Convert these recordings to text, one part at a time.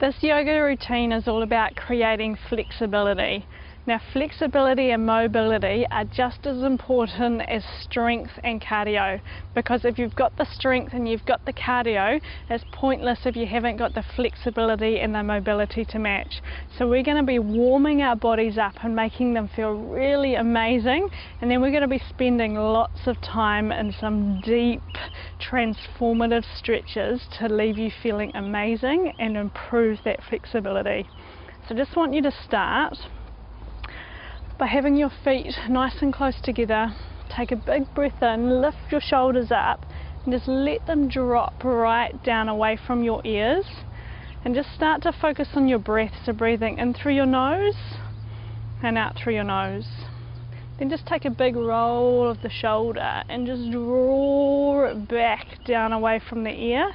This yoga routine is all about creating flexibility. Now, flexibility and mobility are just as important as strength and cardio, because if you've got the strength and you've got the cardio, it's pointless if you haven't got the flexibility and the mobility to match. So we're going to be warming our bodies up and making them feel really amazing, and then we're going to be spending lots of time in some deep transformative stretches to leave you feeling amazing and improve that flexibility. So just want you to start by having your feet nice and close together. Take a big breath in, lift your shoulders up, and just let them drop right down away from your ears. And just start to focus on your breath, so breathing in through your nose and out through your nose. Then just take a big roll of the shoulder and just draw it back down away from the ear.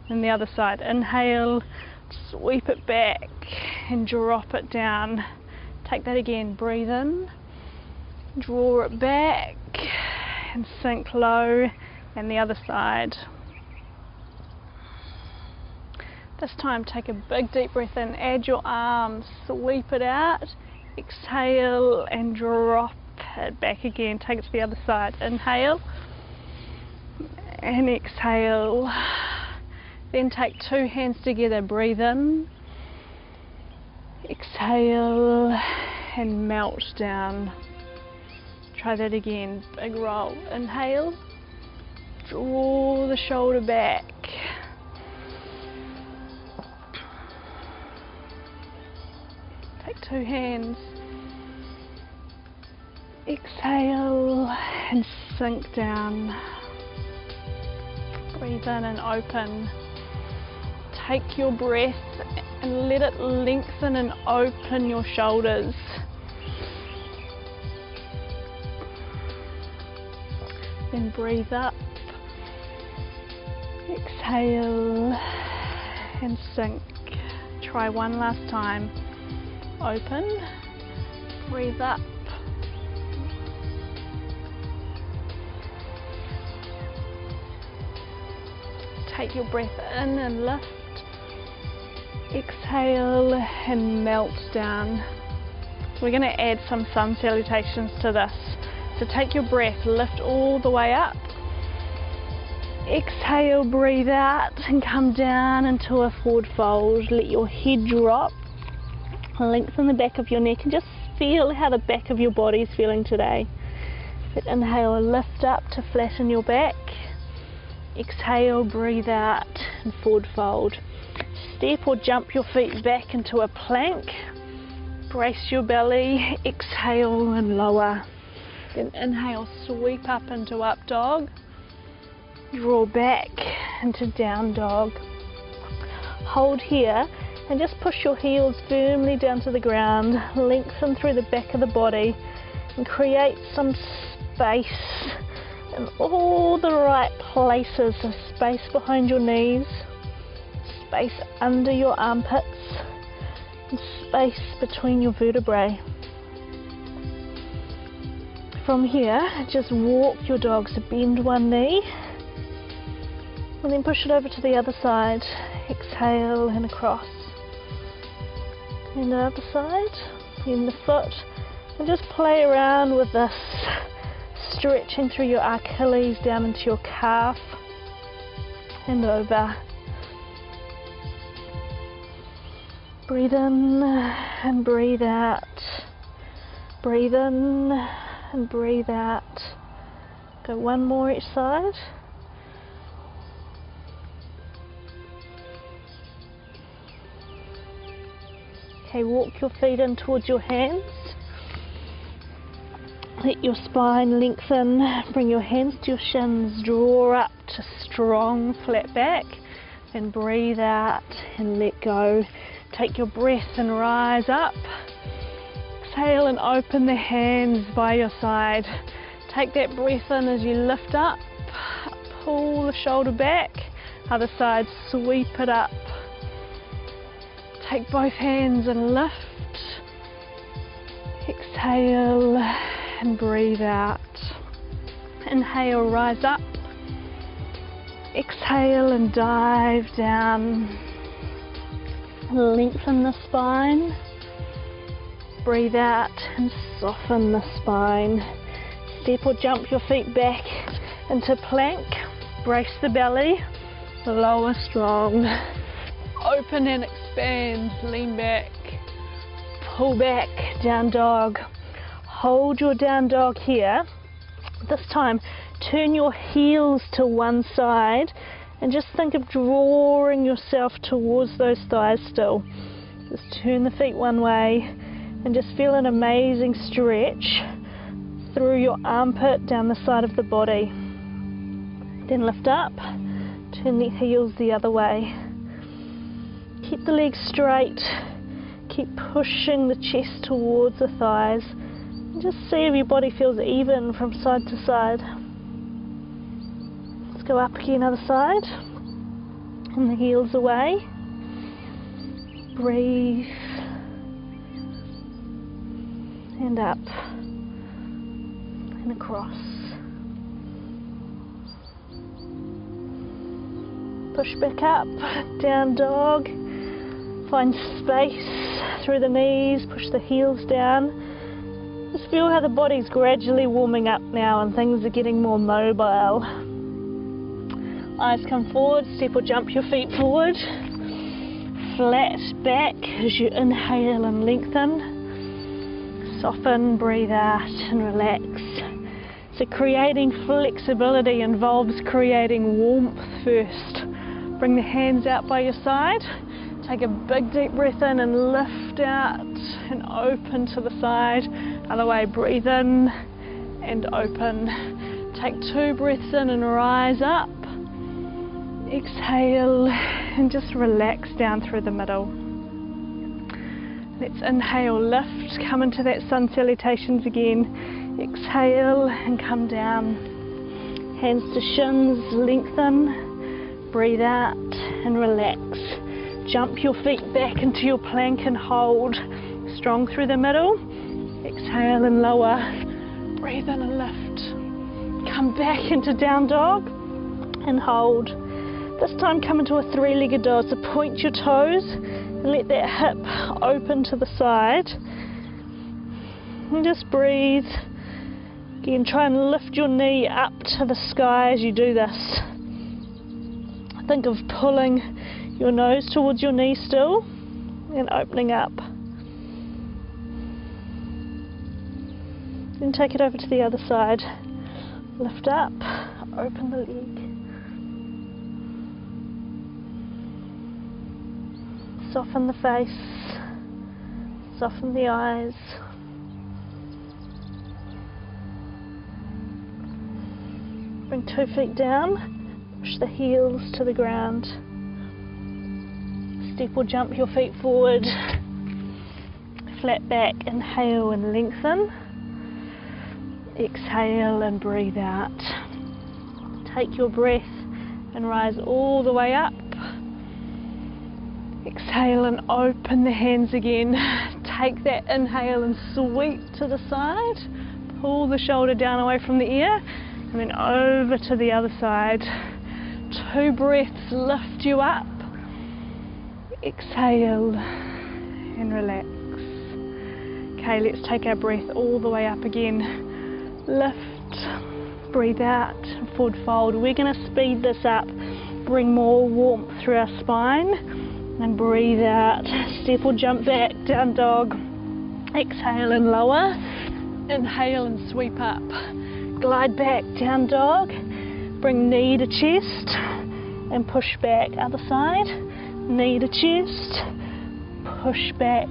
And the other side, inhale, sweep it back and drop it down. Take that again, breathe in, draw it back and sink low, and the other side. This time take a big deep breath in, add your arms, sweep it out, exhale and drop it back again. Take it to the other side, inhale and exhale. Then take two hands together, breathe in, exhale and melt down. Try that again, big roll, inhale, draw the shoulder back, take two hands, exhale and sink down. Breathe in and open. Take your breath and let it lengthen and open your shoulders. Then breathe up, exhale and sink. Try one last time. Open, breathe up, take your breath in and lift, exhale and melt down. We're going to add some sun salutations to this. So take your breath, lift all the way up, exhale, breathe out and come down into a forward fold. Let your head drop, lengthen the back of your neck and just feel how the back of your body is feeling today. But inhale, lift up to flatten your back, exhale, breathe out and forward fold. Step or jump your feet back into a plank, brace your belly, exhale and lower. Then inhale, sweep up into up dog, draw back into down dog. Hold here and just push your heels firmly down to the ground, lengthen through the back of the body and create some space in all the right places. So space behind your knees, space under your armpits, and space between your vertebrae. From here, just walk your dog, so bend one knee, and then push it over to the other side. Exhale and across. And the other side, in the foot, and just play around with this, stretching through your Achilles down into your calf and over. Breathe in and breathe out. Breathe in and breathe out. Go one more each side. Okay, walk your feet in towards your hands. Let your spine lengthen. Bring your hands to your shins. Draw up to strong flat back. Then breathe out and let go. Take your breath and rise up. Exhale and open the hands by your side. Take that breath in as you lift up. Pull the shoulder back. Other side, sweep it up. Take both hands and lift. Exhale and breathe out. Inhale, rise up. Exhale and dive down. Lengthen the spine. Breathe out and soften the spine. Step or jump your feet back into plank. Brace the belly. Lower strong. Open and expand. Lean back. Pull back. Down dog. Hold your down dog here. This time, turn your heels to one side and just think of drawing yourself towards those thighs still. Just turn the feet one way and just feel an amazing stretch through your armpit down the side of the body. Then lift up, turn the heels the other way. Keep the legs straight, keep pushing the chest towards the thighs. Just see if your body feels even from side to side. Let's go up again, other side. And the heels away. Breathe. And up. And across. Push back up. Down dog. Find space through the knees. Push the heels down. Just feel how the body's gradually warming up now and things are getting more mobile. Eyes come forward, step or jump your feet forward. Flat back as you inhale and lengthen. Soften, breathe out and relax. So creating flexibility involves creating warmth first. Bring the hands out by your side. Take a big deep breath in and lift out and open to the side. Other way, breathe in and open. Take 2 breaths in and rise up. Exhale and just relax down through the middle. Let's inhale, lift, come into that sun salutations again. Exhale and come down. Hands to shins, lengthen. Breathe out and relax. Jump your feet back into your plank and hold. Strong through the middle. Exhale and lower. Breathe in and lift. Come back into down dog and hold. This time come into a 3-legged dog. So point your toes and let that hip open to the side. And just breathe. Again, try and lift your knee up to the sky as you do this. Think of pulling your nose towards your knee still and opening up. Then take it over to the other side. Lift up, open the leg. Soften the face, soften the eyes. Bring 2 feet down, push the heels to the ground. Step or jump your feet forward. Flat back, inhale and lengthen. Exhale and breathe out. Take your breath and rise all the way up. Exhale and open the hands again. Take that inhale and sweep to the side. Pull the shoulder down away from the ear and then over to the other side. 2 breaths lift you up. Exhale and relax. Okay, let's take our breath all the way up again. Lift, breathe out, forward fold. We're going to speed this up. Bring more warmth through our spine and breathe out. Step or jump back, down dog. Exhale and lower. Inhale and sweep up. Glide back, down dog. Bring knee to chest and push back. Other side. Knee to chest. Push back.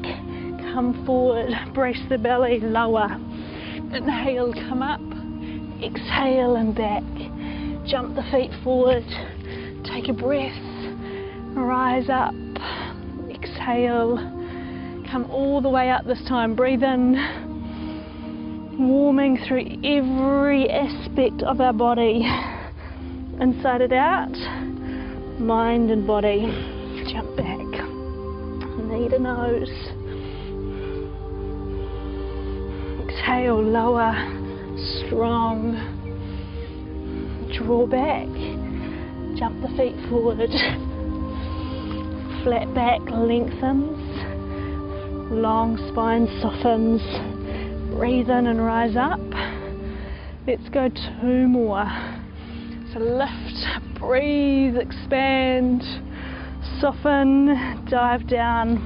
Come forward. Brace the belly. Lower. Inhale, come up. Exhale and back. Jump the feet forward. Take a breath. Rise up. Exhale. Come all the way up this time. Breathe in. Warming through every aspect of our body. Inside and out. Mind and body. Jump back. Knee to nose. Exhale, lower. Strong. Draw back. Jump the feet forward. Flat back lengthens, long spine softens. Breathe in and rise up. Let's go 2 more. So lift, breathe, expand, soften, dive down.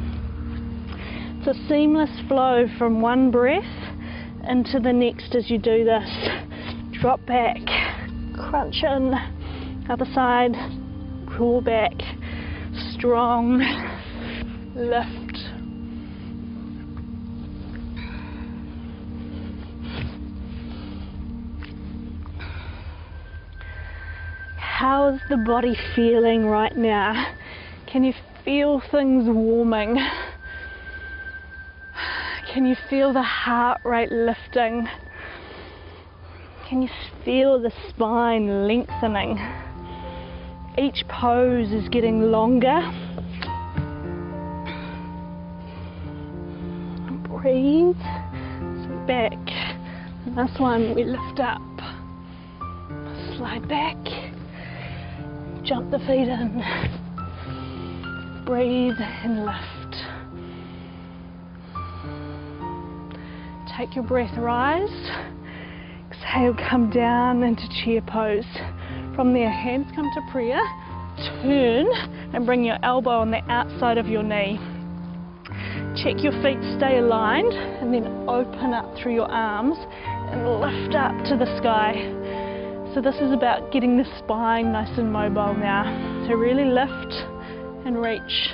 It's a seamless flow from one breath into the next as you do this. Drop back, crunch in, other side, pull back, strong, lift. How's the body feeling right now? Can you feel things warming? Can you feel the heart rate lifting? Can you feel the spine lengthening? Each pose is getting longer. Breathe, sit back. Last one, we lift up. Slide back. Jump the feet in. Breathe and lift. Take your breath, rise. Exhale, come down into chair pose. From there, hands come to prayer. Turn and bring your elbow on the outside of your knee. Check your feet stay aligned and then open up through your arms and lift up to the sky. So this is about getting the spine nice and mobile now. So really lift and reach.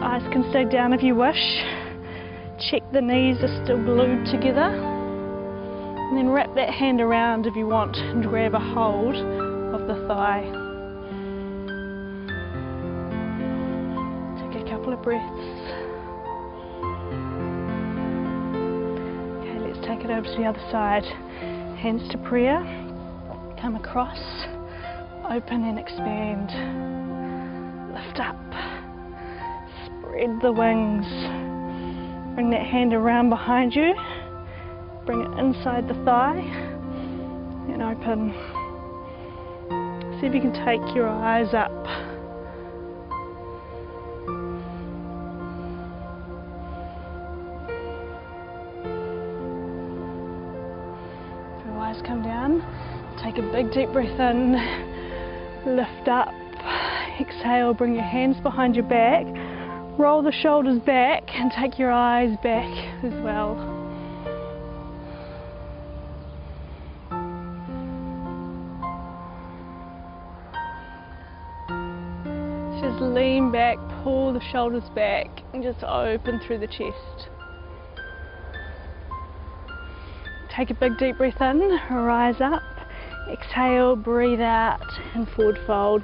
Eyes can stay down if you wish. Check the knees are still glued together. And then wrap that hand around if you want and grab a hold of the thigh. Take a couple of breaths. Okay, let's take it over to the other side. Hands to prayer, come across, open and expand, lift up, spread the wings, bring that hand around behind you, bring it inside the thigh and open. See if you can take your eyes up. Come down, take a big deep breath in, lift up, exhale, bring your hands behind your back, roll the shoulders back and take your eyes back as well. Just lean back, pull the shoulders back and just open through the chest. Take a big deep breath in, rise up, exhale, breathe out and forward fold.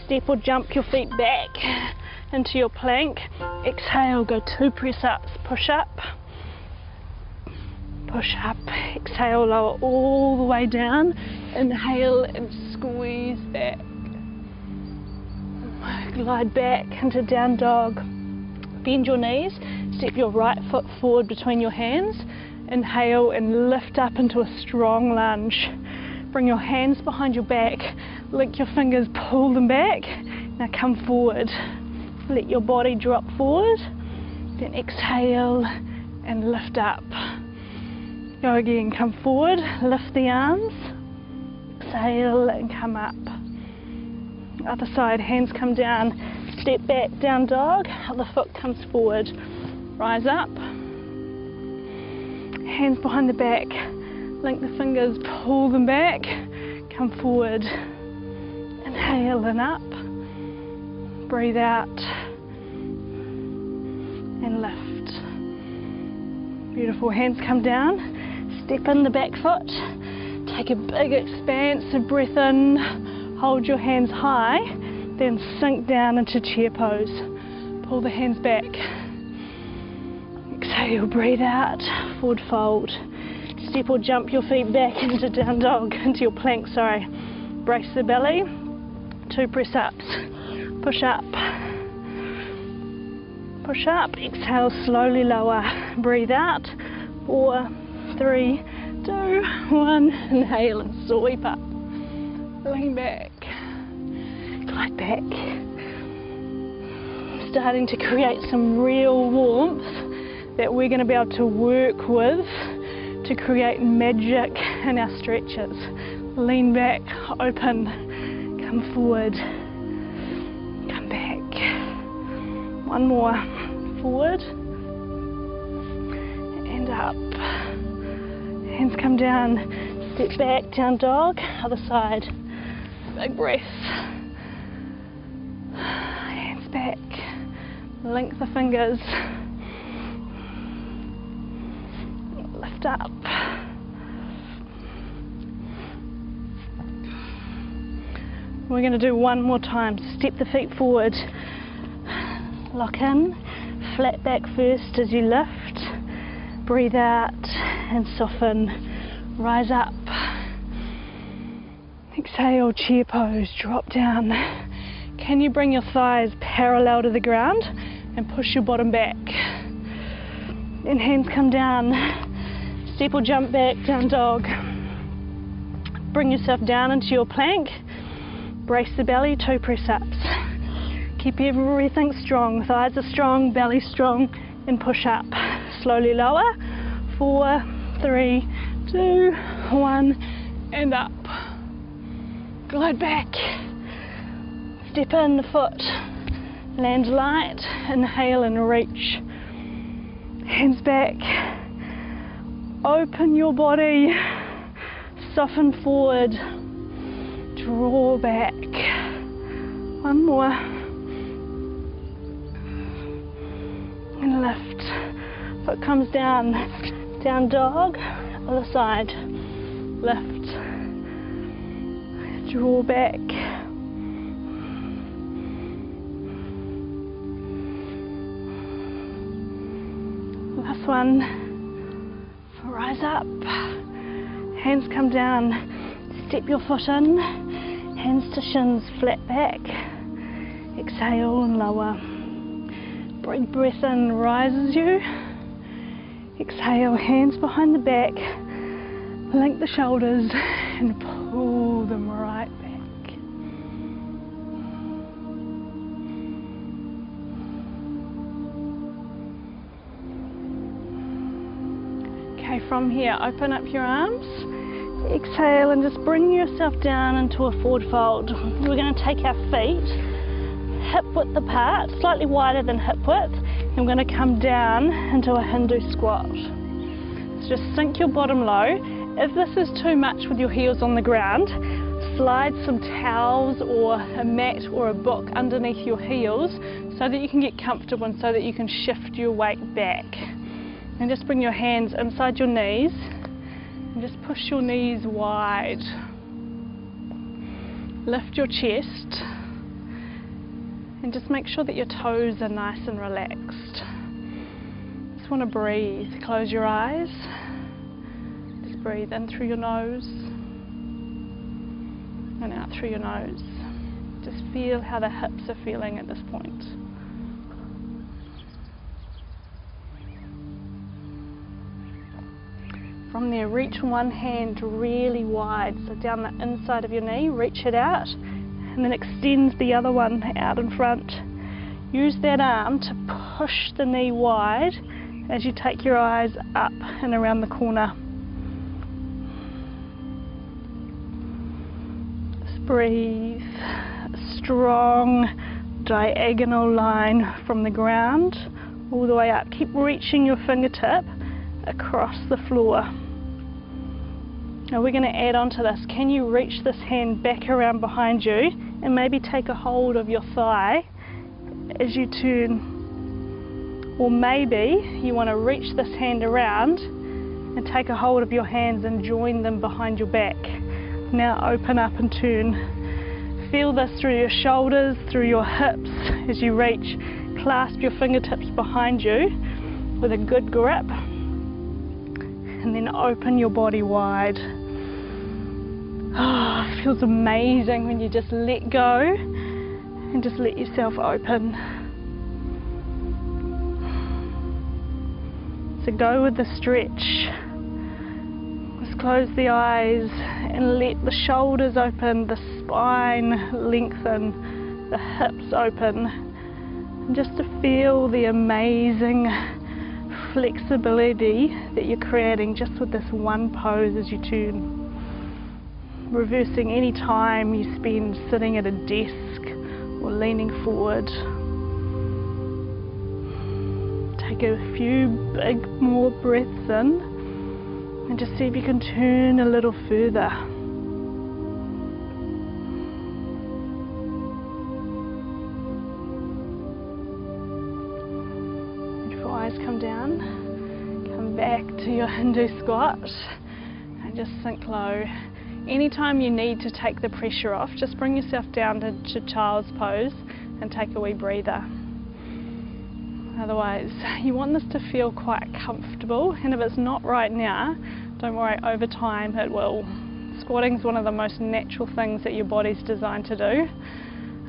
Step or jump your feet back into your plank. Exhale, go 2 press ups, push up, exhale, lower all the way down, inhale and squeeze back. Glide back into down dog. Bend your knees, step your right foot forward between your hands. Inhale and lift up into a strong lunge. Bring your hands behind your back, link your fingers, pull them back. Now come forward. Let your body drop forward. Then exhale and lift up. Go again, come forward, lift the arms. Exhale and come up. Other side, hands come down. Step back, down dog. Other foot comes forward. Rise up. Hands behind the back, link the fingers, pull them back, come forward, inhale and up, breathe out and lift. Beautiful, hands come down, step in the back foot, take a big expansive breath in, hold your hands high, then sink down into chair pose, pull the hands back. Exhale, breathe out, forward fold. Step or jump your feet back into down dog, into your plank, sorry. Brace the belly, 2 press ups. Push up, exhale, slowly lower. Breathe out, 4, 3, 2, 1. Inhale and sweep up. Lean back, glide back. starting to create some real warmth that we're going to be able to work with to create magic in our stretches. Lean back, open, come forward, come back. One more, forward and up. Hands come down, step back, down dog, other side. Big breath. Hands back, link the fingers. Lift up. We're going to do one more time. Step the feet forward. Lock in. Flat back first as you lift. Breathe out and soften. Rise up. Exhale, chair pose. Drop down. Can you bring your thighs parallel to the ground and push your bottom back? Then hands come down. Step or jump back, down dog. Bring yourself down into your plank. Brace the belly, 2 press-ups. Keep everything strong. Thighs are strong, belly strong, and push up. Slowly lower. 4, 3, 2, 1, and up. Glide back. Step in the foot. Land light. Inhale and reach. Hands back. Open your body. Soften forward. Draw back. One more. And lift. Foot comes down. Down dog. Other side. Lift. Draw back. Last one. Rise up. Hands come down. Step your foot in. Hands to shins, flat back. Exhale and lower. Big breath in, rises you. Exhale, hands behind the back. Link the shoulders and pull them right back. Okay, from here, open up your arms. Exhale and just bring yourself down into a forward fold. We're going to take our feet hip width apart, slightly wider than hip width, and we're going to come down into a Hindu squat. So just sink your bottom low. If this is too much with your heels on the ground, slide some towels or a mat or a book underneath your heels so that you can get comfortable and so that you can shift your weight back. And just bring your hands inside your knees and just push your knees wide. Lift your chest and just make sure that your toes are nice and relaxed. Just want to breathe. Close your eyes. Just breathe in through your nose and out through your nose. Just feel how the hips are feeling at this point. From there, reach one hand really wide, so down the inside of your knee, reach it out, and then extend the other one out in front. Use that arm to push the knee wide as you take your eyes up and around the corner. Just breathe. A strong diagonal line from the ground all the way up. Keep reaching your fingertip across the floor. Now we're going to add on to this. Can you reach this hand back around behind you and maybe take a hold of your thigh as you turn? Or maybe you want to reach this hand around and take a hold of your hands and join them behind your back. Now open up and turn. Feel this through your shoulders, through your hips as you reach. Clasp your fingertips behind you with a good grip. And then open your body wide. Oh, it feels amazing when you just let go and just let yourself open. So go with the stretch. Just close the eyes and let the shoulders open, the spine lengthen, the hips open. And just to feel the amazing flexibility that you're creating just with this one pose as you turn. Reversing any time you spend sitting at a desk or leaning forward. Take a few big more breaths in and just see if you can turn a little further. Beautiful, eyes come down, come back to your Hindu squat and just sink low. Anytime you need to take the pressure off, just bring yourself down to child's pose and take a wee breather. Otherwise, you want this to feel quite comfortable, and if it's not right now, don't worry, over time it will. Squatting is one of the most natural things that your body's designed to do.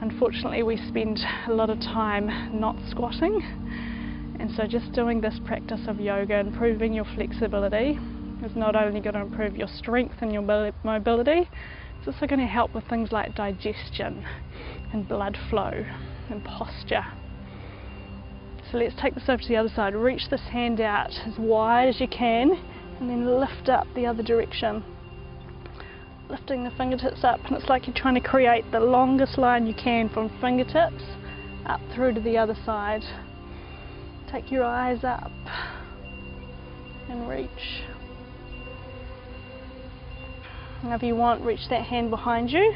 Unfortunately, we spend a lot of time not squatting, and so just doing this practice of yoga, improving your flexibility, is not only going to improve your strength and your mobility, it's also going to help with things like digestion and blood flow and posture. So let's take this over to the other side. Reach this hand out as wide as you can and then lift up the other direction. Lifting the fingertips up, and it's like you're trying to create the longest line you can from fingertips up through to the other side. Take your eyes up and reach. Now if you want, reach that hand behind you,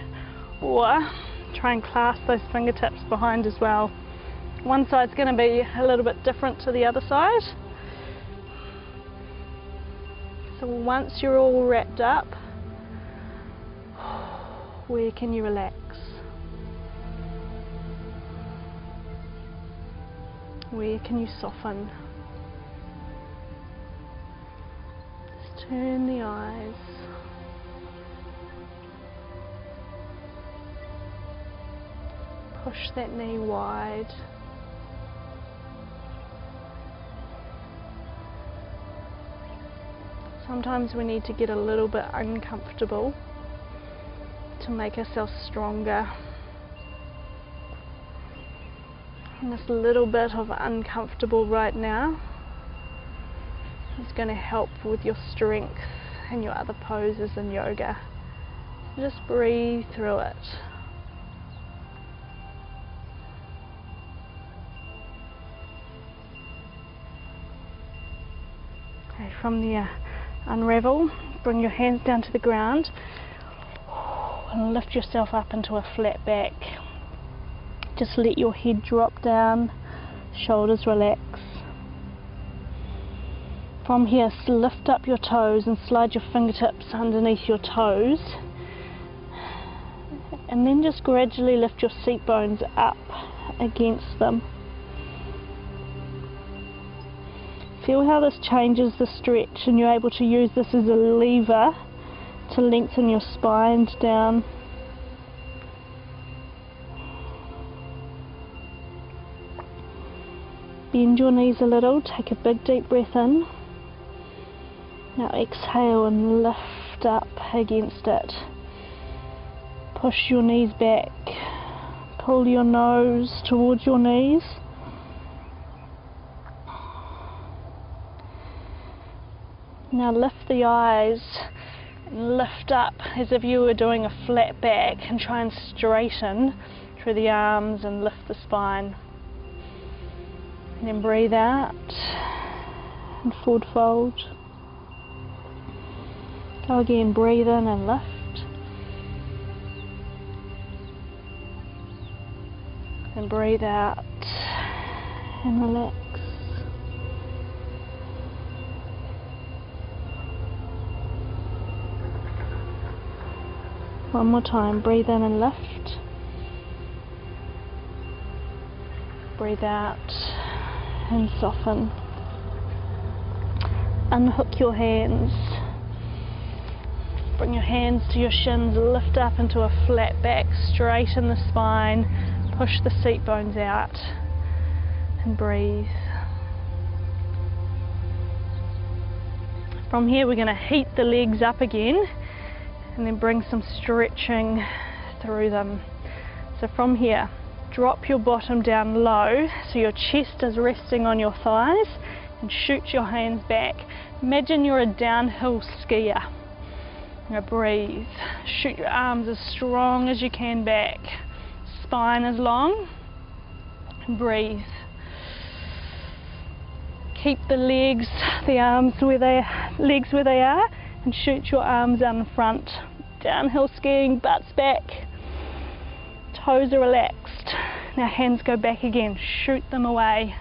or try and clasp those fingertips behind as well. One side's going to be a little bit different to the other side. So once you're all wrapped up, where can you relax? Where can you soften? Just turn the eyes. Push that knee wide. Sometimes we need to get a little bit uncomfortable to make ourselves stronger. And this little bit of uncomfortable right now is going to help with your strength and your other poses in yoga. Just breathe through it. Okay, from there, unravel, bring your hands down to the ground and lift yourself up into a flat back. Just let your head drop down, shoulders relax. From here, lift up your toes and slide your fingertips underneath your toes, and then just gradually lift your seat bones up against them. Feel how this changes the stretch, and you're able to use this as a lever to lengthen your spine down. Bend your knees a little, take a big deep breath in. Now exhale and lift up against it. Push your knees back, pull your nose towards your knees. Now lift the eyes and lift up as if you were doing a flat back, and try and straighten through the arms and lift the spine. And then breathe out and forward fold. Go again, breathe in and lift. And breathe out and relax. One more time, breathe in and lift. Breathe out and soften. Unhook your hands. Bring your hands to your shins, lift up into a flat back, straighten the spine, push the seat bones out and breathe. From here we're going to heat the legs up again and then bring some stretching through them. So from here, Drop your bottom down low so your chest is resting on your thighs, and shoot your hands back. Imagine you're a downhill skier. Now breathe. Shoot your arms as strong as you can back. Spine is long. And breathe. Keep the legs, the arms where they are, and shoot your arms down the front. Downhill skiing, butts back. Toes are relaxed. Now hands go back again. Shoot them away.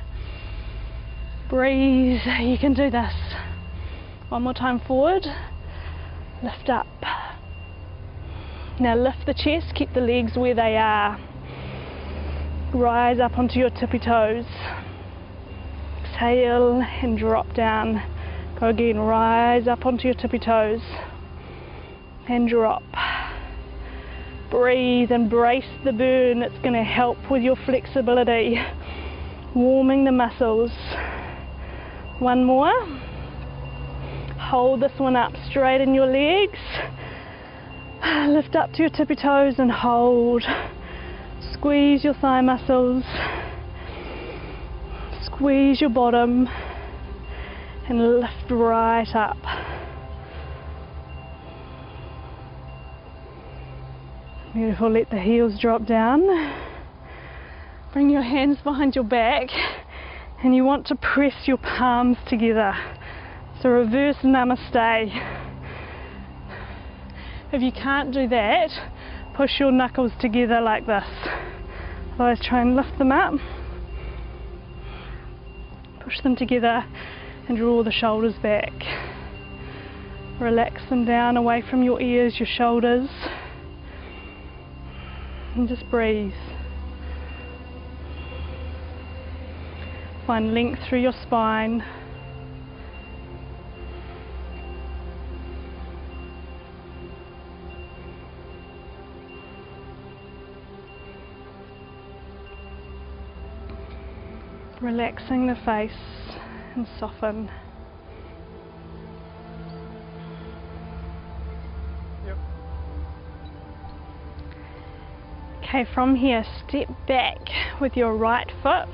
Breathe. You can do this. One more time forward. Lift up. Now lift the chest. Keep the legs where they are. Rise up onto your tippy toes. Exhale and drop down. Go again. Rise up onto your tippy toes. And drop. Breathe, embrace the burn. It's going to help with your flexibility, warming the muscles. One more. Hold this one up, straighten your legs. Lift up to your tippy toes and hold. Squeeze your thigh muscles. Squeeze your bottom and lift right up. Beautiful, let the heels drop down. Bring your hands behind your back, and you want to press your palms together. So reverse namaste. If you can't do that, push your knuckles together like this. Otherwise try and lift them up. Push them together and draw the shoulders back. Relax them down away from your ears, your shoulders. And just breathe. Find length through your spine. Relaxing the face and soften. Okay, from here, step back with your right foot,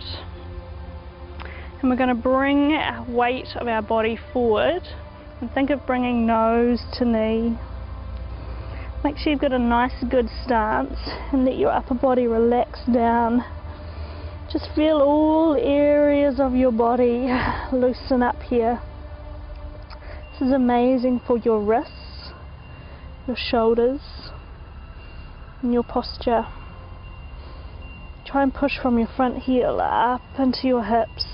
and we're going to bring our weight of our body forward, and think of bringing nose to knee. Make sure you've got a nice good stance and let your upper body relax down. Just feel all areas of your body loosen up here. This is amazing for your wrists, your shoulders, and your posture. Try and push from your front heel up into your hips.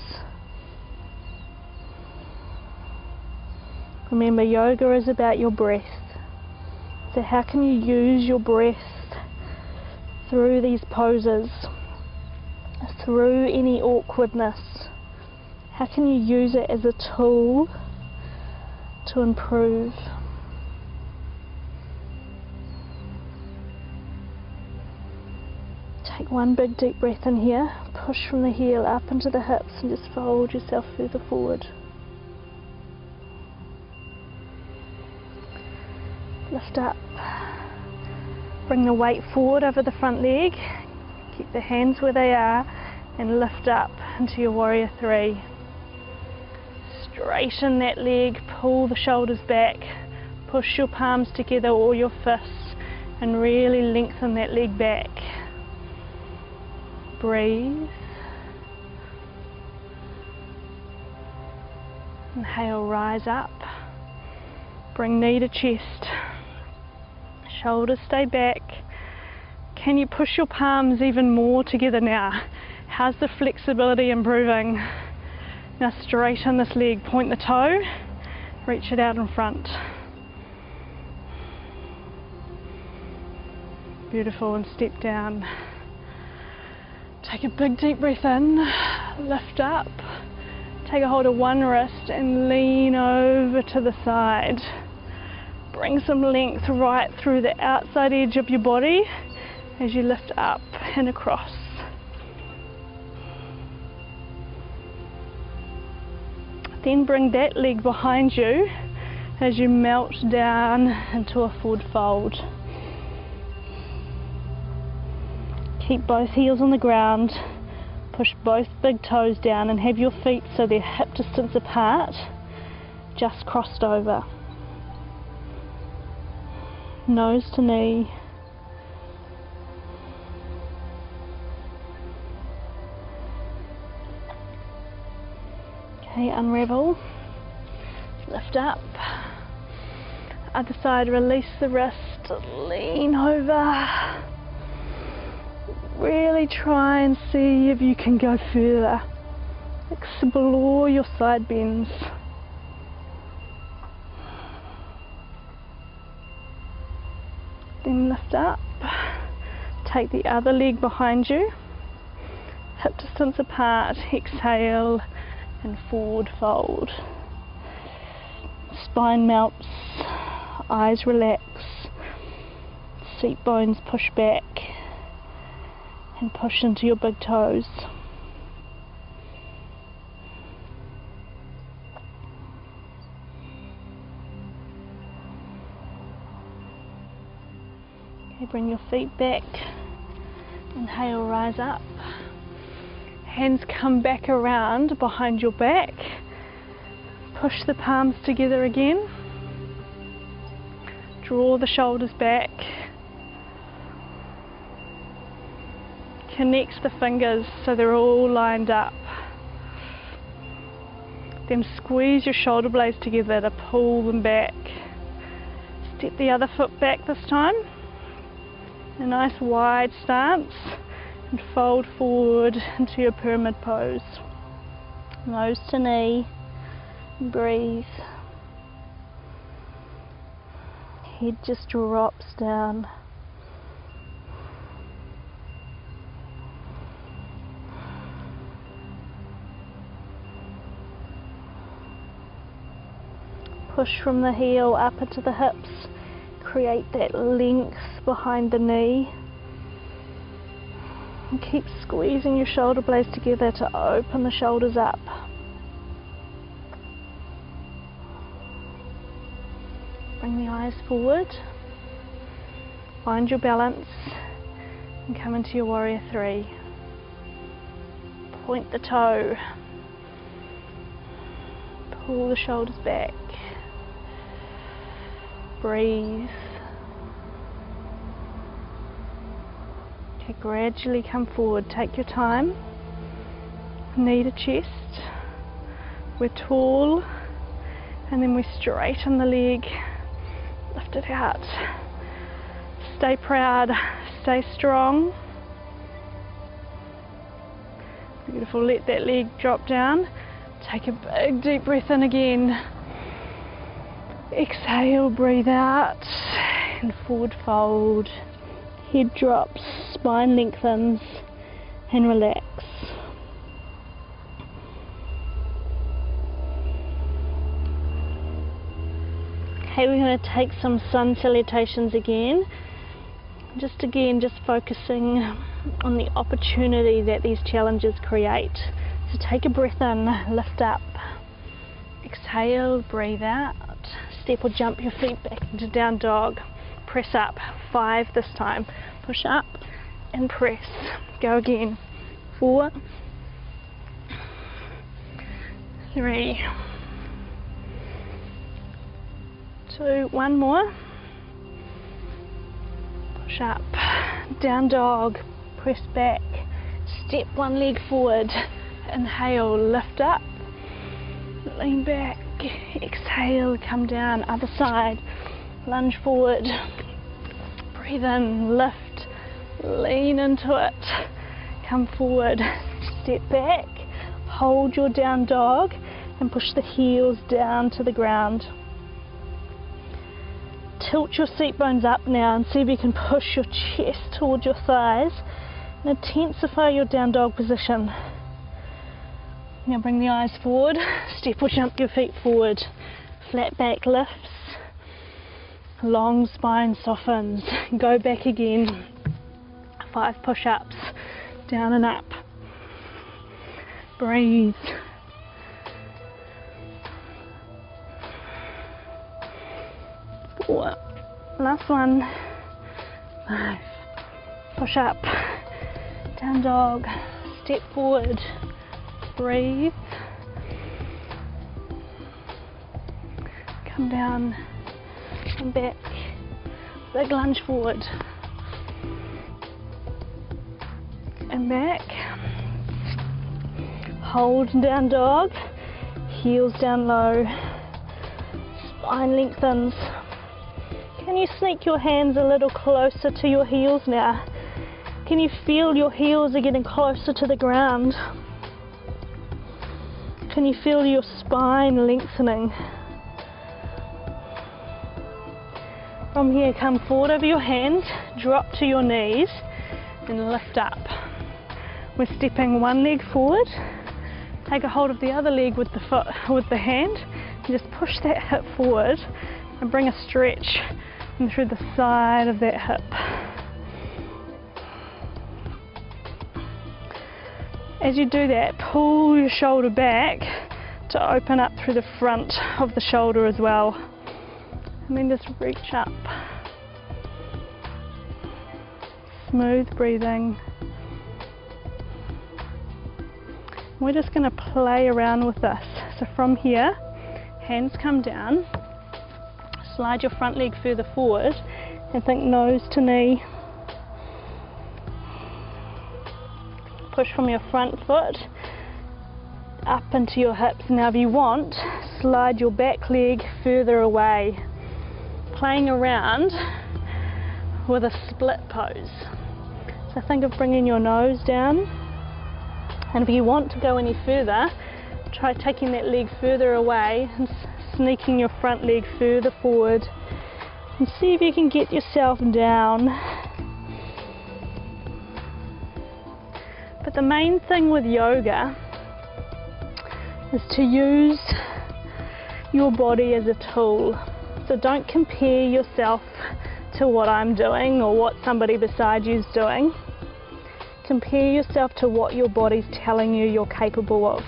Remember, yoga is about your breath. So how can you use your breath through these poses, through any awkwardness? How can you use it as a tool to improve? Take one big deep breath in here, push from the heel up into the hips and just fold yourself further forward. Lift up, bring the weight forward over the front leg, keep the hands where they are and lift up into your warrior three. Straighten that leg, pull the shoulders back, push your palms together or your fists and really lengthen that leg back. Breathe. Inhale, rise up. Bring knee to chest. Shoulders stay back. Can you push your palms even more together now? How's the flexibility improving? Now straighten this leg, point the toe, reach it out in front. Beautiful, and step down. Take a big deep breath in, lift up, take a hold of one wrist and lean over to the side. Bring some length right through the outside edge of your body as you lift up and across. Then bring that leg behind you as you melt down into a forward fold. Keep both heels on the ground. Push both big toes down and have your feet so they're hip distance apart, just crossed over. Nose to knee. Okay, unravel. Lift up. Other side, release the wrist, lean over. Really try and see if you can go further. Explore your side bends. Then lift up. Take the other leg behind you. Hip distance apart. Exhale and forward fold. Spine melts. Eyes relax. Seat bones push back. And push into your big toes. Okay, bring your feet back. Inhale, rise up. Hands come back around behind your back. Push the palms together again. Draw the shoulders back. Connect the fingers so they're all lined up. Then squeeze your shoulder blades together to pull them back. Step the other foot back this time. A nice wide stance and fold forward into your pyramid pose. Nose to knee. Breathe. Head just drops down. Push from the heel up into the hips. Create that length behind the knee. And keep squeezing your shoulder blades together to open the shoulders up. Bring the eyes forward. Find your balance and come into your warrior three. Point the toe. Pull the shoulders back. Breathe. Okay, gradually come forward. Take your time. Knee to chest. We're tall, and then we straighten the leg. Lift it out. Stay proud. Stay strong. Beautiful. Let that leg drop down. Take a big deep breath in again. Exhale, breathe out, and forward fold. Head drops, spine lengthens, and relax. Okay, we're going to take some sun salutations again. Just focusing on the opportunity that these challenges create. So take a breath in, lift up. Exhale, breathe out. Step or jump your feet back into down dog. Press up. 5 this time. Push up and press. Go again. 4, 3, 2, 1 more. Push up. Down dog. Press back. Step one leg forward. Inhale, lift up. Lean back. Exhale, come down. Other side. Lunge forward. Breathe in, lift. Lean into it. Come forward. Step back. Hold your down dog and push the heels down to the ground. Tilt your seat bones up now and see if you can push your chest towards your thighs and intensify your down dog position. Now bring the eyes forward, step or jump your feet forward. Flat back lifts, long spine softens. Go back again. 5 push-ups, down and up. Breathe. Last one. 5. Push up. Down dog, step forward, breathe, come down and back, big lunge forward and back, hold down dog, heels down low, spine lengthens. Can you sneak your hands a little closer to your heels now? Can you feel your heels are getting closer to the ground? Can you feel your spine lengthening? From here, come forward over your hands, drop to your knees, and lift up. We're stepping one leg forward, take a hold of the other leg with the foot, with the hand, and just push that hip forward and bring a stretch in through the side of that hip. As you do that, pull your shoulder back to open up through the front of the shoulder as well. And then just reach up. Smooth breathing. We're just going to play around with this. So from here, hands come down, slide your front leg further forward and think nose to knee. Push from your front foot up into your hips. Now if you want, slide your back leg further away, playing around with a split pose. So think of bringing your nose down, and if you want to go any further, try taking that leg further away and sneaking your front leg further forward, and see if you can get yourself down. But the main thing with yoga is to use your body as a tool. So don't compare yourself to what I'm doing or what somebody beside you is doing. Compare yourself to what your body's telling you you're capable of.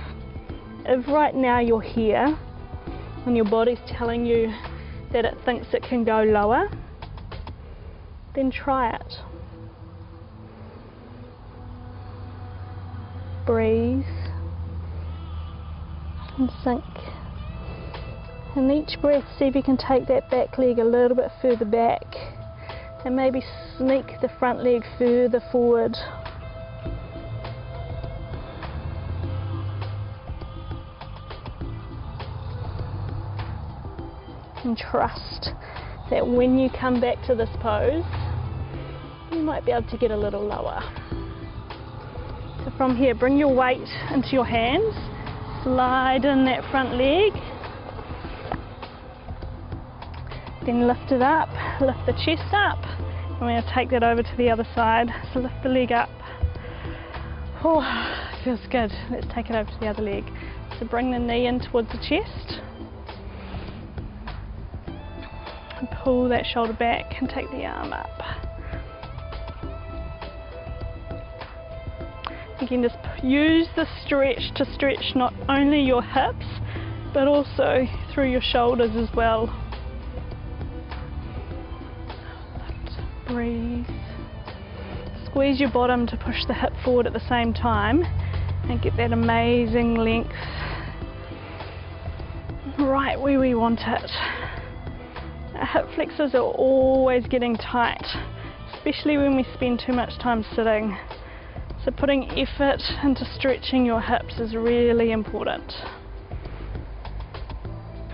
If right now you're here and your body's telling you that it thinks it can go lower, then try it. Breathe and sink. And each breath, see if you can take that back leg a little bit further back and maybe sneak the front leg further forward. And trust that when you come back to this pose, you might be able to get a little lower. So from here, bring your weight into your hands, slide in that front leg, then lift it up, lift the chest up, and we're going to take that over to the other side. So lift the leg up. Oh, feels good. Let's take it over to the other leg. So bring the knee in towards the chest, and pull that shoulder back and take the arm up. Again, just use the stretch to stretch not only your hips, but also through your shoulders as well. Lift, breathe. Squeeze your bottom to push the hip forward at the same time and get that amazing length right where we want it. Our hip flexors are always getting tight, especially when we spend too much time sitting. So putting effort into stretching your hips is really important.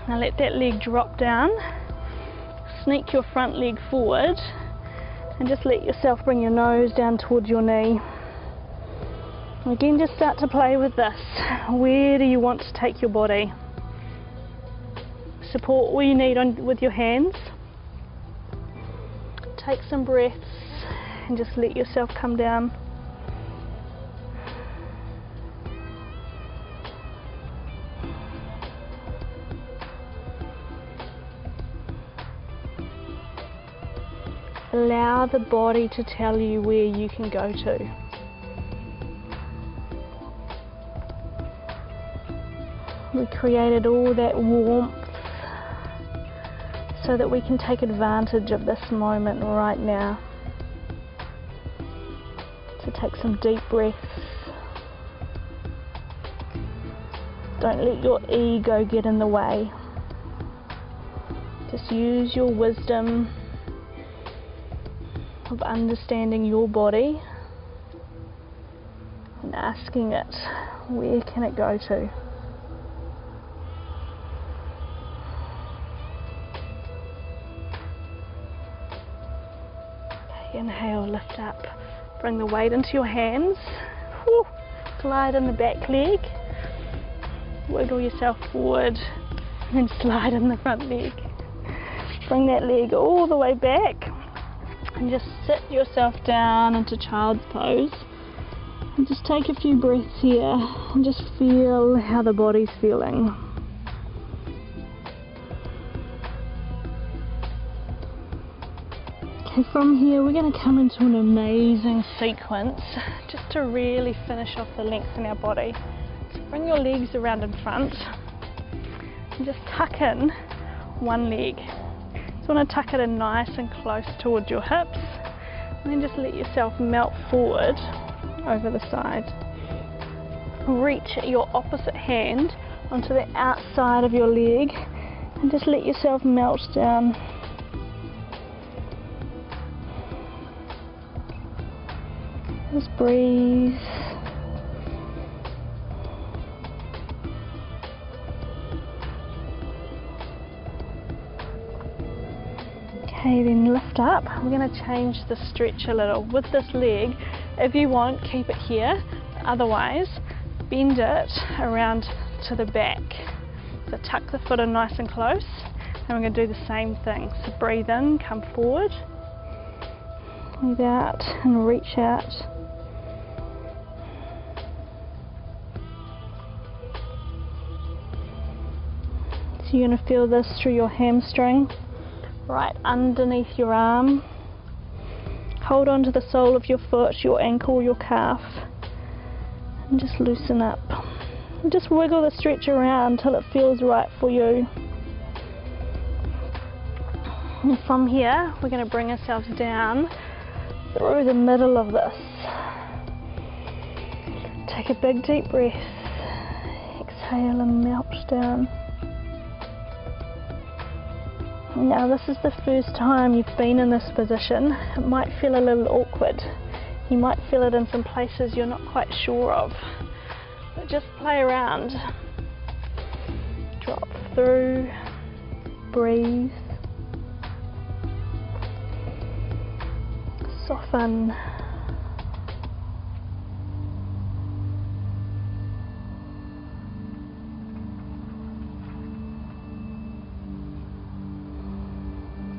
Now let that leg drop down, sneak your front leg forward, and just let yourself bring your nose down towards your knee. And again, just start to play with this. Where do you want to take your body? Support where you need with your hands. Take some breaths and just let yourself come down. Allow the body to tell you where you can go to. We created all that warmth so that we can take advantage of this moment right now. So take some deep breaths. Don't let your ego get in the way. Just use your wisdom of understanding your body and asking it, where can it go to? Okay, inhale, lift up. Bring the weight into your hands. Whew. Slide in the back leg. Wiggle yourself forward and slide in the front leg. Bring that leg all the way back and just sit yourself down into child's pose. And just take a few breaths here and just feel how the body's feeling. Okay, from here we're going to come into an amazing sequence just to really finish off the length in our body. So bring your legs around in front and just tuck in one leg. So you want to tuck it in nice and close towards your hips, and then just let yourself melt forward over the side. Reach your opposite hand onto the outside of your leg and just let yourself melt down. Just breathe. Okay, then lift up. We're going to change the stretch a little. With this leg, if you want, keep it here. Otherwise, bend it around to the back. So tuck the foot in nice and close, and we're going to do the same thing. So breathe in, come forward, breathe out and reach out. So you're going to feel this through your hamstring, right underneath your arm. Hold on to the sole of your foot, your ankle, your calf, and just loosen up. And just wiggle the stretch around till it feels right for you. And from here, we're going to bring ourselves down through the middle of this. Take a big deep breath. Exhale and melt down. Now this is the first time you've been in this position. It might feel a little awkward. You might feel it in some places you're not quite sure of. But just play around. Drop through. Breathe. Soften.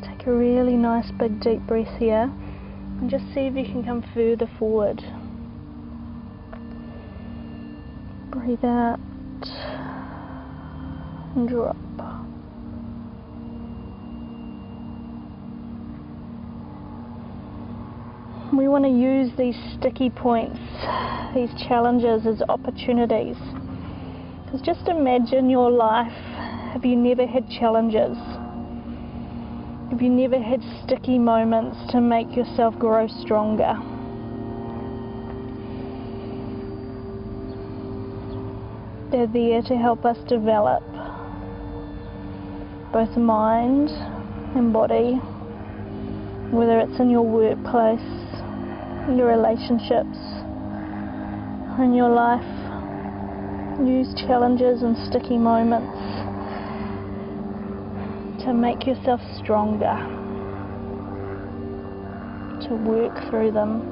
Take a really nice big deep breath here and just see if you can come further forward. Breathe out and drop. We want to use these sticky points, these challenges as opportunities. Because just imagine your life if you never had challenges. If you never had sticky moments to make yourself grow stronger. They're there to help us develop both mind and body, whether it's in your workplace, your relationships, in your life. Use challenges and sticky moments to make yourself stronger, to work through them.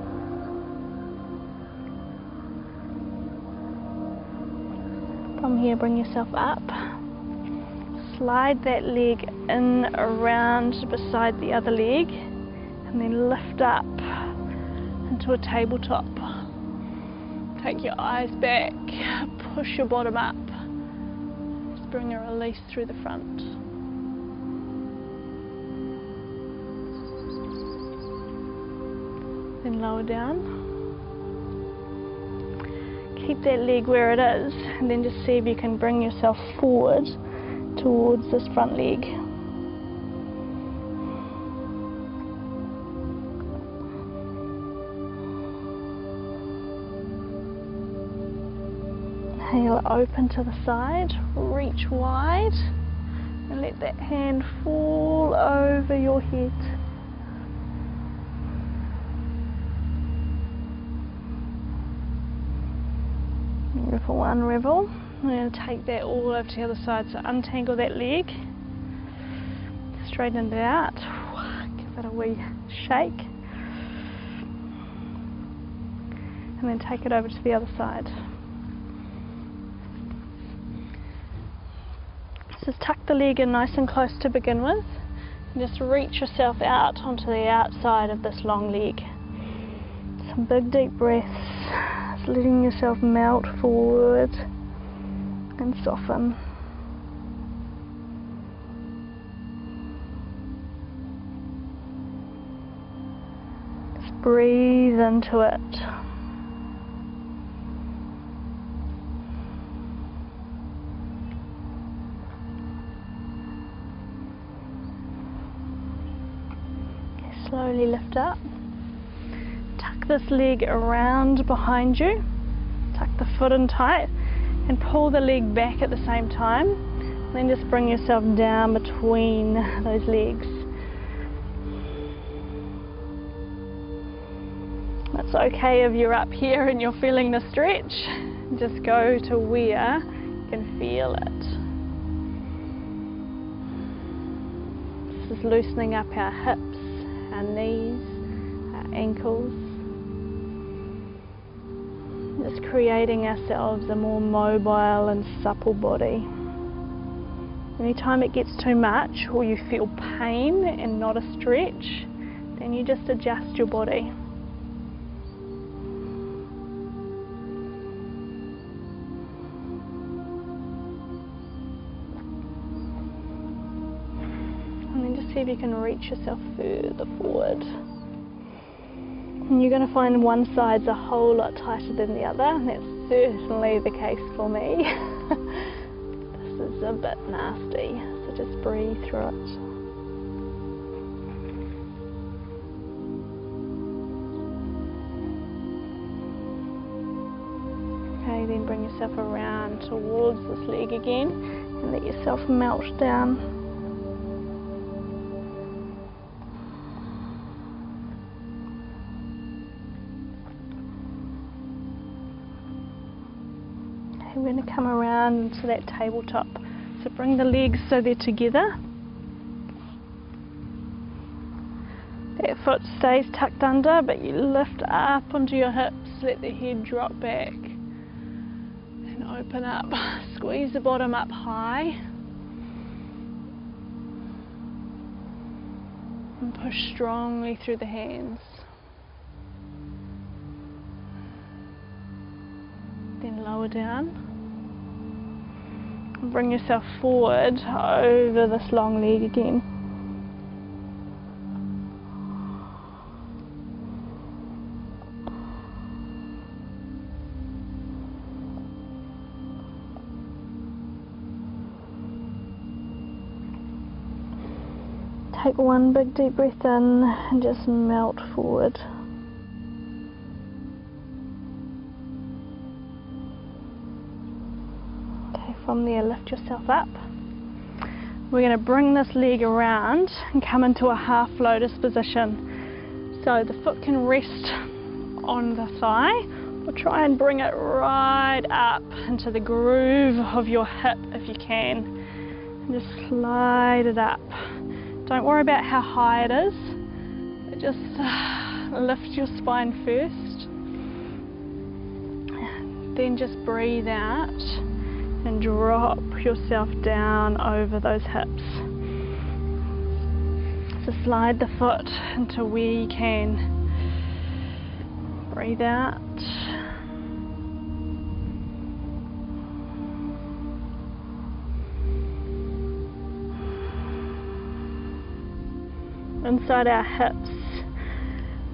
From here, bring yourself up. Slide that leg in around beside the other leg, and then lift up into a tabletop. Take your eyes back, push your bottom up. Just bring a release through the front. Then lower down. Keep that leg where it is, and then just see if you can bring yourself forward towards this front leg. Inhale, open to the side, reach wide, and let that hand fall over your head. Revel one, revel. I'm going to take that all over to the other side, so untangle that leg, straighten it out, give it a wee shake, and then take it over to the other side. Just tuck the leg in nice and close to begin with, and just reach yourself out onto the outside of this long leg. Some big deep breaths, just letting yourself melt forward and soften. Just breathe into it. Okay, slowly lift up. Tuck this leg around behind you. Tuck the foot in tight. And pull the leg back at the same time, and then just bring yourself down between those legs. That's okay if you're up here and you're feeling the stretch. Just go to where you can feel it. This is loosening up our hips, our knees, our ankles. Just creating ourselves a more mobile and supple body. Anytime it gets too much or you feel pain and not a stretch, then you just adjust your body. And then just see if you can reach yourself further forward. And you're going to find one side's a whole lot tighter than the other, and that's certainly the case for me. This is a bit nasty, so just breathe through it. Okay, then bring yourself around towards this leg again and let yourself melt down. We're going to come around to that tabletop. So bring the legs so they're together. That foot stays tucked under, but you lift up onto your hips, let the head drop back and open up. Squeeze the bottom up high and push strongly through the hands. Then lower down. And bring yourself forward over this long leg again. Take one big deep breath in and just melt forward. From there, lift yourself up. We're going to bring this leg around and come into a half lotus position. So the foot can rest on the thigh, or try and bring it right up into the groove of your hip if you can. And just slide it up. Don't worry about how high it is. Just lift your spine first. Then just breathe out. And drop yourself down over those hips. So slide the foot into where you can. Breathe out. Inside our hips,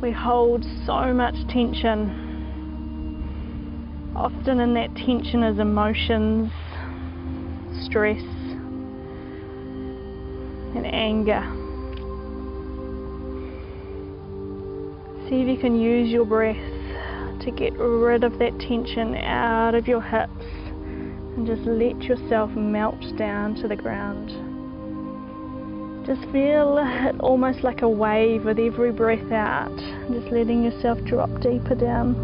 we hold so much tension. Often in that tension is emotions, stress, and anger. See if you can use your breath to get rid of that tension out of your hips And just let yourself melt down to the ground. Just feel it almost like a wave with every breath out. Just letting yourself drop deeper down.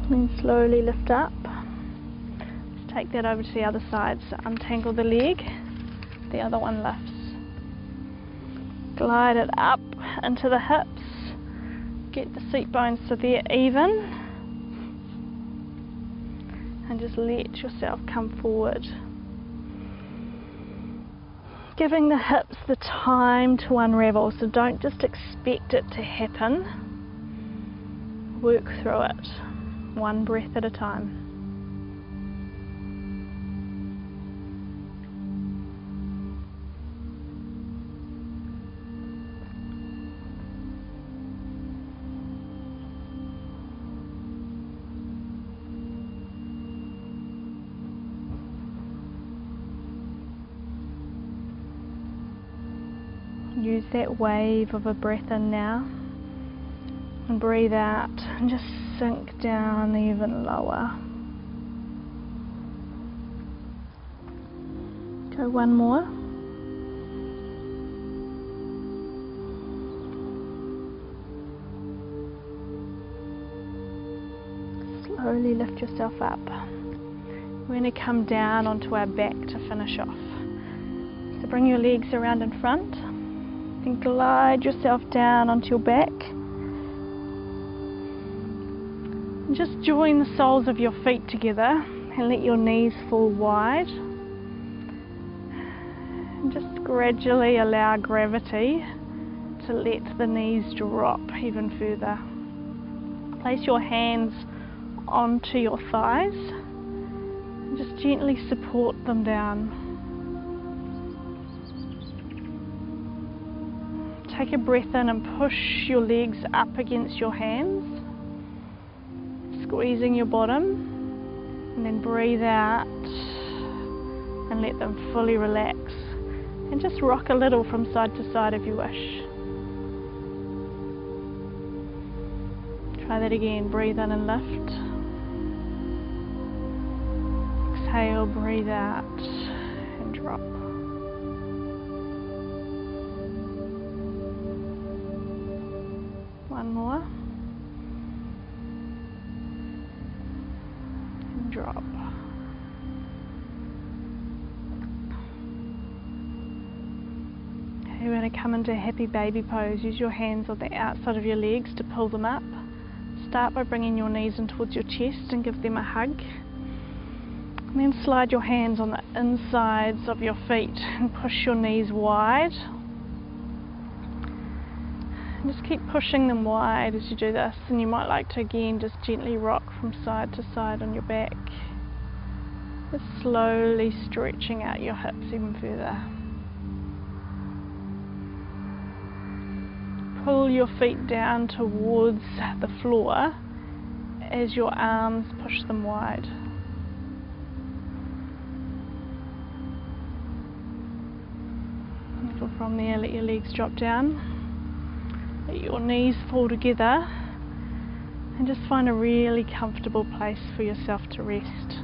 And slowly lift up. Just take that over to the other side. So untangle the leg, the other one lifts. Glide it up into the hips. Get the seat bones so they're even. And just let yourself come forward. Giving the hips the time to unravel, so don't just expect it to happen. Work through it, one breath at a time. Use that wave of a breath in now and breathe out and just sink down even lower. Go one more. Slowly lift yourself up. We're going to come down onto our back to finish off. So bring your legs around in front. And glide yourself down onto your back. And just join the soles of your feet together and let your knees fall wide. And just gradually allow gravity to let the knees drop even further. Place your hands onto your thighs and just gently support them down. Take a breath in and push your legs up against your hands, squeezing your bottom, and then breathe out and let them fully relax. And just rock a little from side to side if you wish. Try that again. Breathe in and lift. Exhale, breathe out and drop. One more. And drop. Okay, we're going to come into a happy baby pose. Use your hands on the outside of your legs to pull them up. Start by bringing your knees in towards your chest and give them a hug. And then slide your hands on the insides of your feet and push your knees wide. And just keep pushing them wide as you do this, and you might like to again just gently rock from side to side on your back. Just slowly stretching out your hips even further. Pull your feet down towards the floor as your arms push them wide. And from there, let your legs drop down. Let your knees fall together and just find a really comfortable place for yourself to rest.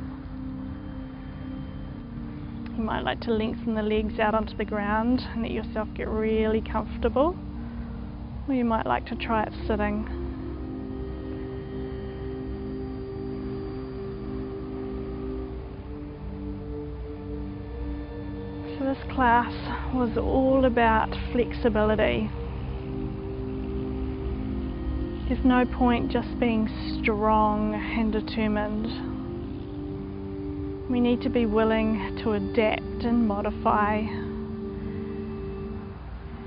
You might like to lengthen the legs out onto the ground and let yourself get really comfortable, or you might like to try it sitting. So this class was all about flexibility. There's no point just being strong and determined. We need to be willing to adapt and modify.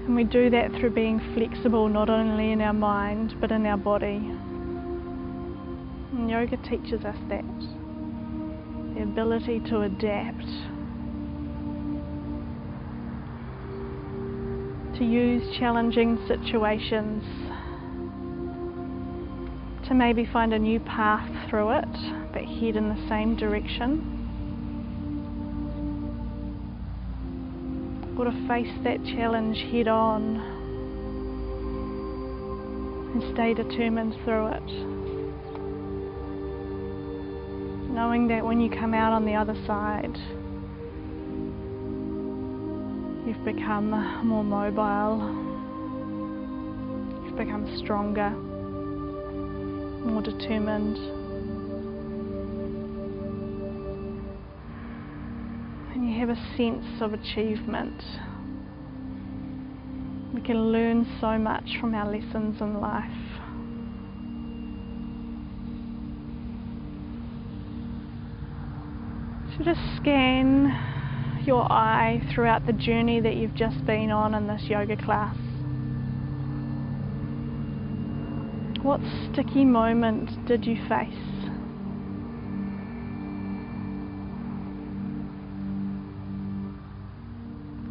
And we do that through being flexible not only in our mind but in our body. And yoga teaches us that. The ability to adapt. To use challenging situations to maybe find a new path through it, but head in the same direction. able to face that challenge head on and stay determined through it. Knowing that when you come out on the other side, you've become more mobile, you've become stronger, more determined. And you have a sense of achievement. We can learn so much from our lessons in life. So just scan your eye throughout the journey that you've just been on in this yoga class. What sticky moment did you face?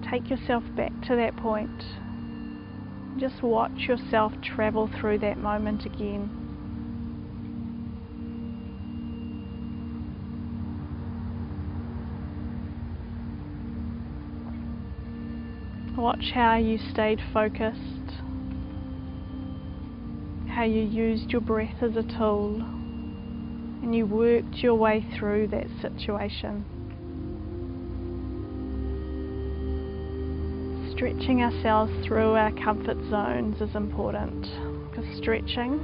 Take yourself back to that point. Just watch yourself travel through that moment again. Watch how you stayed focused, how you used your breath as a tool, and you worked your way through that situation. Stretching ourselves through our comfort zones is important, because stretching,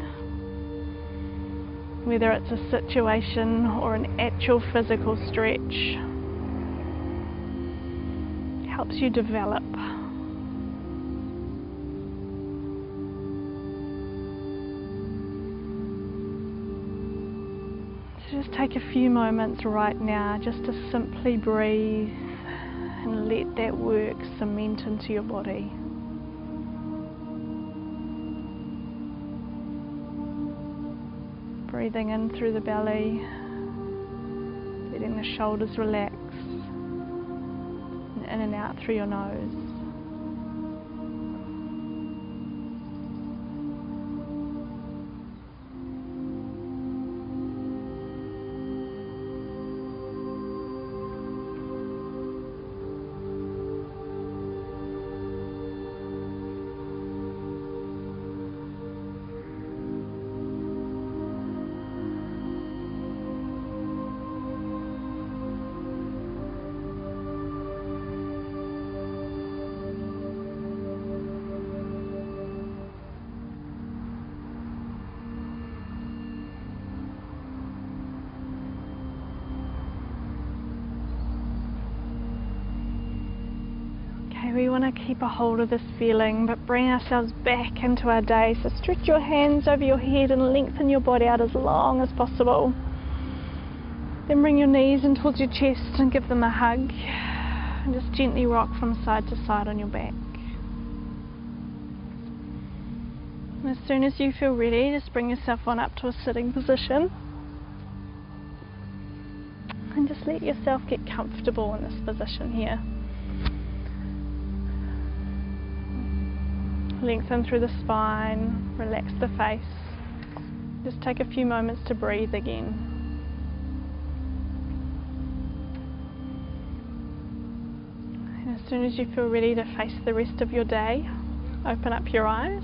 whether it's a situation or an actual physical stretch, helps you develop. So just take a few moments right now just to simply breathe and let that work cement into your body. Breathing in through the belly, letting the shoulders relax, and in and out through your nose. We want to keep a hold of this feeling, but bring ourselves back into our day. So stretch your hands over your head and lengthen your body out as long as possible. Then bring your knees in towards your chest and give them a hug. And just gently rock from side to side on your back. And as soon as you feel ready, just bring yourself on up to a sitting position. And just let yourself get comfortable in this position here. Lengthen through the spine, relax the face. Just take a few moments to breathe again. And as soon as you feel ready to face the rest of your day, open up your eyes.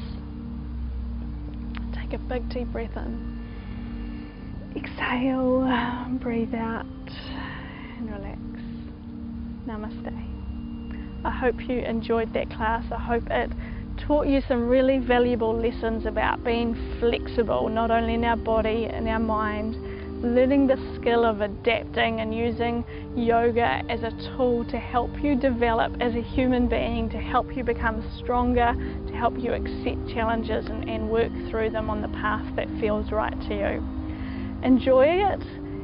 Take a big deep breath in. Exhale, breathe out, and relax. Namaste. I hope you enjoyed that class. I hope it taught you some really valuable lessons about being flexible, not only in our body and our mind, learning the skill of adapting and using yoga as a tool to help you develop as a human being, to help you become stronger, to help you accept challenges and work through them on the path that feels right to you. Enjoy it.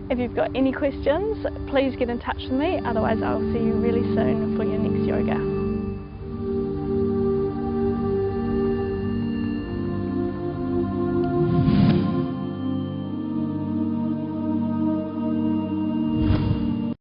If you've got any questions, please get in touch with me. Otherwise, I'll see you really soon for your next yoga.